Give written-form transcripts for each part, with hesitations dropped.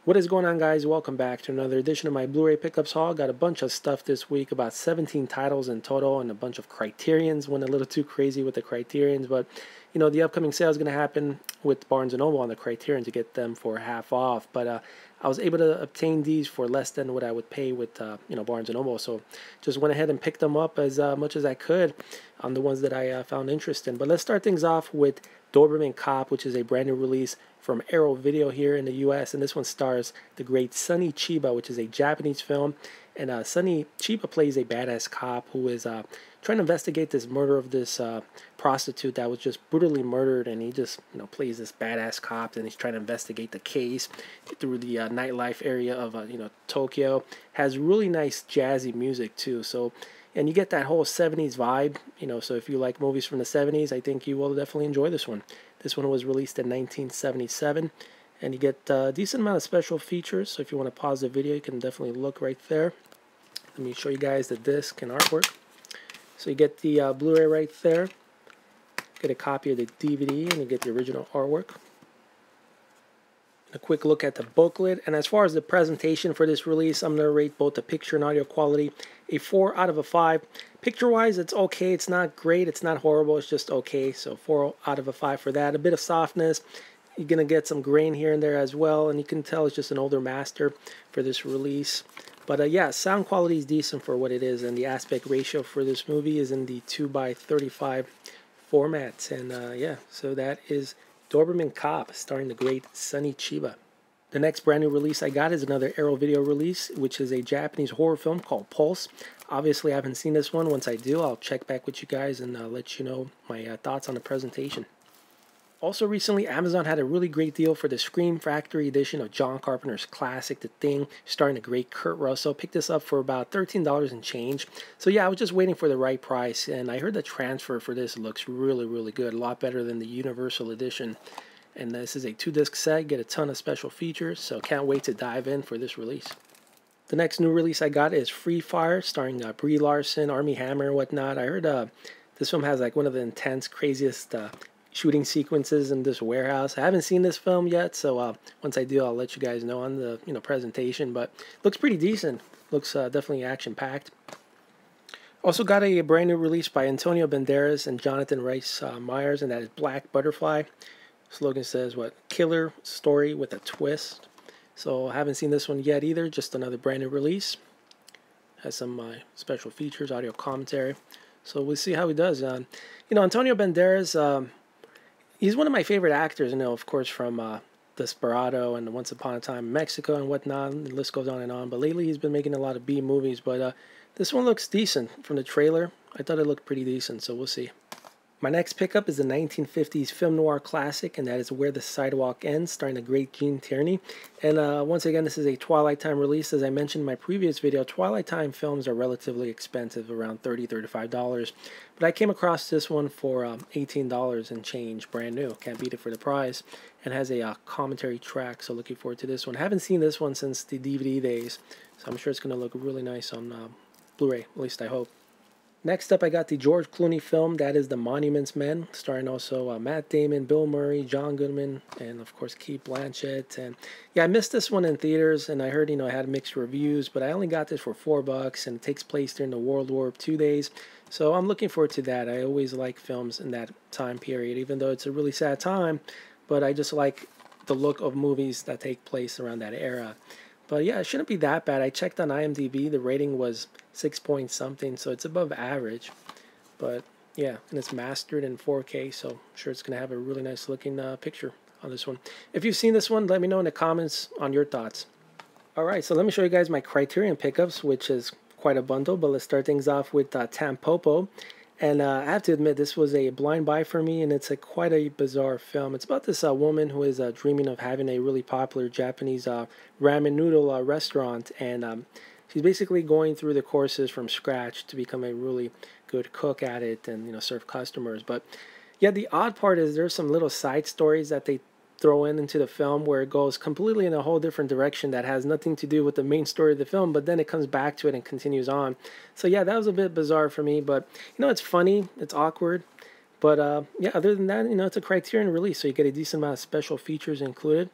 What is going on, guys? Welcome back to another edition of my Blu-ray pickups haul. Got a bunch of stuff this week, about 17 titles in total, and a bunch of Criterions. Went a little too crazy with the Criterions, but you know the upcoming sale is going to happen with Barnes & Noble on the Criterion to get them for half off. But I was able to obtain these for less than what I would pay with Barnes & Noble, so just went ahead and picked them up as much as I could on the ones that I found interesting. But let's start things off with Doberman Cop, which is a brand new release from Arrow Video here in the U.S., and this one stars the great Sonny Chiba, which is a Japanese film. And Sonny Chiba plays a badass cop who is trying to investigate this murder of this prostitute that was just brutally murdered, and he just plays this badass cop, and he's trying to investigate the case through the nightlife area of Tokyo. Has really nice jazzy music too, so. And you get that whole 70s vibe, so if you like movies from the 70s, I think you will definitely enjoy this one. This one was released in 1977, and you get a decent amount of special features, so if you want to pause the video, you can definitely look right there. Let me show you guys the disc and artwork. So you get the Blu-ray right there, get a copy of the DVD, and you get the original artwork. A quick look at the booklet, and as far as the presentation for this release, I'm going to rate both the picture and audio quality a 4 out of a 5. Picture-wise, it's okay. It's not great. It's not horrible. It's just okay. So 4 out of a 5 for that. A bit of softness. You're going to get some grain here and there as well, and you can tell it's just an older master for this release. But yeah, sound quality is decent for what it is, and the aspect ratio for this movie is in the 2:35 format. And yeah, so that is Doberman Cop, starring the great Sonny Chiba. The next brand new release I got is another Arrow Video release, which is a Japanese horror film called Pulse. Obviously, I haven't seen this one. Once I do, I'll check back with you guys and let you know my thoughts on the presentation. Also recently, Amazon had a really great deal for the Scream Factory edition of John Carpenter's classic, The Thing, starring the great Kurt Russell. Picked this up for about $13 and change. So yeah, I was just waiting for the right price, and I heard the transfer for this looks really, really good. A lot better than the Universal edition. And this is a 2-disc set, get a ton of special features, so can't wait to dive in for this release. The next new release I got is Free Fire, starring Brie Larson, Armie Hammer, and whatnot. I heard this film has like one of the intense, craziest shooting sequences in this warehouse. I haven't seen this film yet, so once I do, I'll let you guys know on the presentation. But looks pretty decent. Looks definitely action-packed. Also got a brand new release by Antonio Banderas and Jonathan Rhys Meyers, and that is Black Butterfly. Slogan says, what? Killer story with a twist. So I haven't seen this one yet either. Just another brand new release. Has some special features, audio commentary. So we'll see how he does. Antonio Banderas, he's one of my favorite actors, of course, from Desperado and Once Upon a Time in Mexico and whatnot. The list goes on and on. But lately he's been making a lot of B movies. But this one looks decent from the trailer. I thought it looked pretty decent, so we'll see. My next pickup is the 1950s film noir classic, and that is Where the Sidewalk Ends, starring the great Gene Tierney. And once again, this is a Twilight Time release. As I mentioned in my previous video, Twilight Time films are relatively expensive, around $30, $35. But I came across this one for $18 and change, brand new. Can't beat it for the price. And has a commentary track, so looking forward to this one. I haven't seen this one since the DVD days, so I'm sure it's going to look really nice on Blu-ray, at least I hope. Next up, I got the George Clooney film, that is The Monuments Men, starring also Matt Damon, Bill Murray, John Goodman, and of course Cate Blanchett. And yeah, I missed this one in theaters, and I heard, it had mixed reviews, but I only got this for $4, and it takes place during the World War II days. So I'm looking forward to that. I always like films in that time period, even though it's a really sad time, but I just like the look of movies that take place around that era. But yeah, it shouldn't be that bad. I checked on IMDb. The rating was 6 point something, so it's above average. But yeah, and it's mastered in 4K, so I'm sure it's going to have a really nice looking picture on this one. If you've seen this one, let me know in the comments on your thoughts. Alright, so let me show you guys my Criterion pickups, which is quite a bundle. But let's start things off with Tampopo. And I have to admit, this was a blind buy for me, and it's quite a bizarre film. It's about this woman who is dreaming of having a really popular Japanese ramen noodle restaurant, and she's basically going through the courses from scratch to become a really good cook at it and serve customers. But yeah, the odd part is there's some little side stories that they throw into the film where it goes completely in a whole different direction that has nothing to do with the main story of the film, but then it comes back to it and continues on. So yeah, that was a bit bizarre for me, but it's funny, it's awkward, but yeah, other than that, it's a Criterion release, so you get a decent amount of special features included.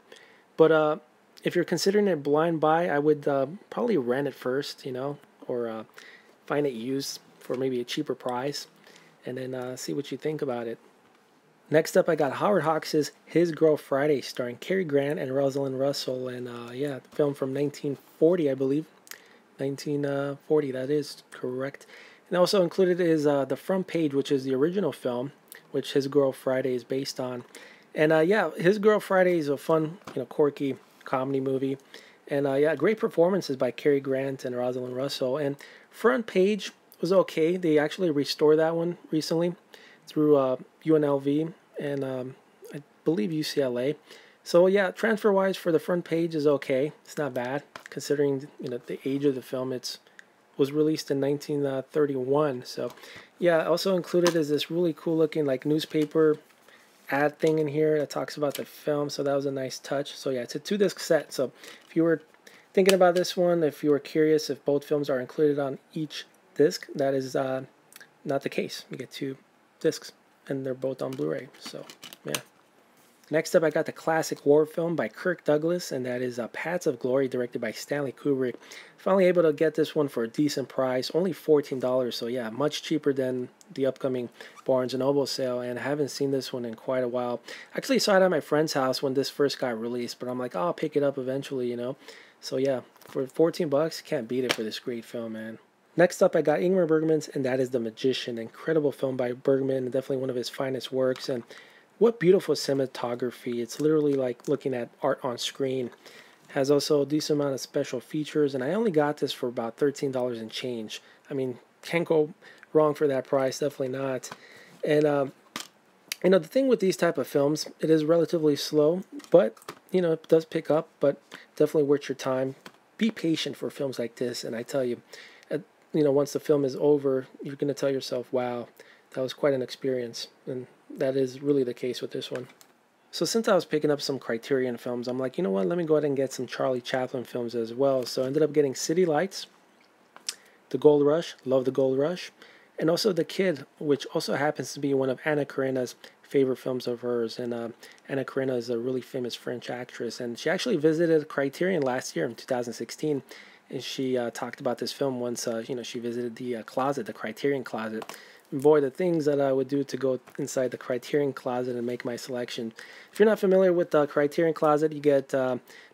But if you're considering it blind buy, I would probably rent it first, you know, or find it used for maybe a cheaper price, and then see what you think about it. Next up, I got Howard Hawks' His Girl Friday, starring Cary Grant and Rosalind Russell, and yeah, film from 1940, I believe. 1940, that is correct. And also included is the front page, which is the original film, which His Girl Friday is based on. And yeah, His Girl Friday is a fun, you know, quirky comedy movie. And yeah, great performances by Cary Grant and Rosalind Russell. And front page was okay. They actually restored that one recently through UNLV and I believe UCLA. So yeah, transfer-wise for the front page is okay. It's not bad considering, you know, the age of the film. It was released in 1931. So yeah, also included is this really cool looking like newspaper ad thing in here that talks about the film. So that was a nice touch. So yeah, it's a 2-disc set. So if you were thinking about this one, if you were curious if both films are included on each disc, that is not the case. You get 2 discs and they're both on Blu-ray. So yeah. Next up, I got the classic war film by Kirk Douglas, and that is Paths of Glory, directed by Stanley Kubrick. Finally able to get this one for a decent price, only $14, so yeah, much cheaper than the upcoming Barnes & Noble sale, and I haven't seen this one in quite a while. Actually saw it at my friend's house when this first got released, but I'm like, oh, I'll pick it up eventually, you know. So yeah, for 14 bucks, can't beat it for this great film, man. Next up, I got Ingmar Bergman's, and that is The Magician. Incredible film by Bergman, definitely one of his finest works, and what beautiful cinematography. It's literally like looking at art on screen. Has also a decent amount of special features, and I only got this for about $13 and change. I mean, can't go wrong for that price, definitely not. And you know, the thing with these type of films, it is relatively slow, but you know, it does pick up, but definitely worth your time. Be patient for films like this, and I tell you, you know, once the film is over, you're going to tell yourself, wow, that was quite an experience. And that is really the case with this one. So since I was picking up some Criterion films, I'm like, you know what, let me go ahead and get some Charlie Chaplin films as well. So I ended up getting City Lights, The Gold Rush, love The Gold Rush, and also The Kid, which also happens to be one of Anna Karenina's favorite films of hers. And Anna Karenina is a really famous French actress, and she actually visited Criterion last year in 2016, and she talked about this film once, you know, she visited the closet, the Criterion closet. And boy, the things that I would do to go inside the Criterion closet and make my selection. If you're not familiar with the Criterion closet, you get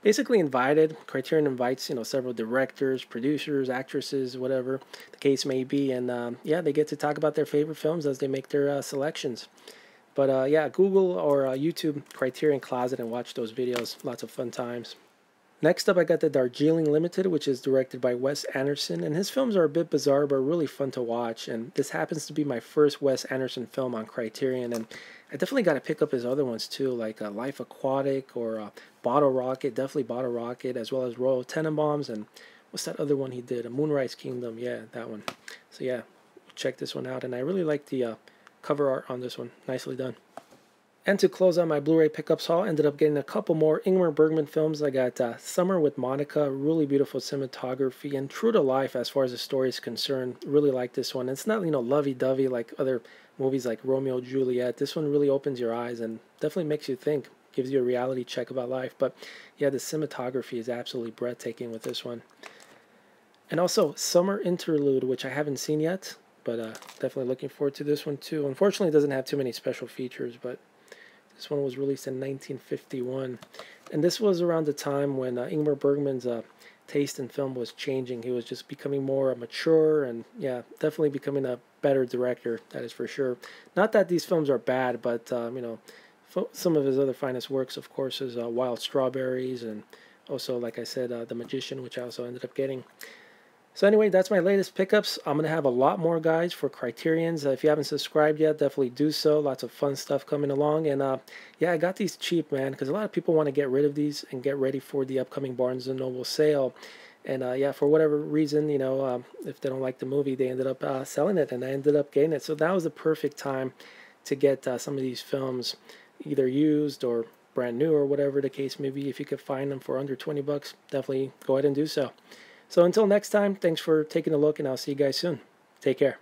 basically invited. Criterion invites, you know, several directors, producers, actresses, whatever the case may be, and yeah, they get to talk about their favorite films as they make their selections. But yeah, Google or YouTube Criterion Closet and watch those videos. Lots of fun times. Next up, I got the Darjeeling Limited, which is directed by Wes Anderson, and his films are a bit bizarre but really fun to watch. And this happens to be my first Wes Anderson film on Criterion, and I definitely got to pick up his other ones too, like Life Aquatic or Bottle Rocket, definitely Bottle Rocket, as well as Royal Tenenbaums, and what's that other one he did? A Moonrise Kingdom, yeah, that one. So yeah, check this one out, and I really like the cover art on this one, nicely done. And to close out my Blu-ray pickups haul, ended up getting a couple more Ingmar Bergman films. I got Summer with Monica, really beautiful cinematography, and true to life as far as the story is concerned. Really like this one. It's not, you know, lovey-dovey like other movies like Romeo and Juliet. This one really opens your eyes and definitely makes you think, gives you a reality check about life. But yeah, the cinematography is absolutely breathtaking with this one. And also Summer Interlude, which I haven't seen yet, but definitely looking forward to this one too. Unfortunately, it doesn't have too many special features, but this one was released in 1951, and this was around the time when Ingmar Bergman's taste in film was changing. He was just becoming more mature, and yeah, definitely becoming a better director, that is for sure. Not that these films are bad, but you know, some of his other finest works, of course, is Wild Strawberries, and also, like I said, The Magician, which I also ended up getting. So anyway, that's my latest pickups. I'm going to have a lot more, guys, for Criterions. If you haven't subscribed yet, definitely do so. Lots of fun stuff coming along. And yeah, I got these cheap, man, because a lot of people want to get rid of these and get ready for the upcoming Barnes & Noble sale. And yeah, for whatever reason, you know, if they don't like the movie, they ended up selling it, and I ended up getting it. So that was the perfect time to get some of these films either used or brand new or whatever the case may be. If you could find them for under 20 bucks, definitely go ahead and do so. So until next time, thanks for taking a look, and I'll see you guys soon. Take care.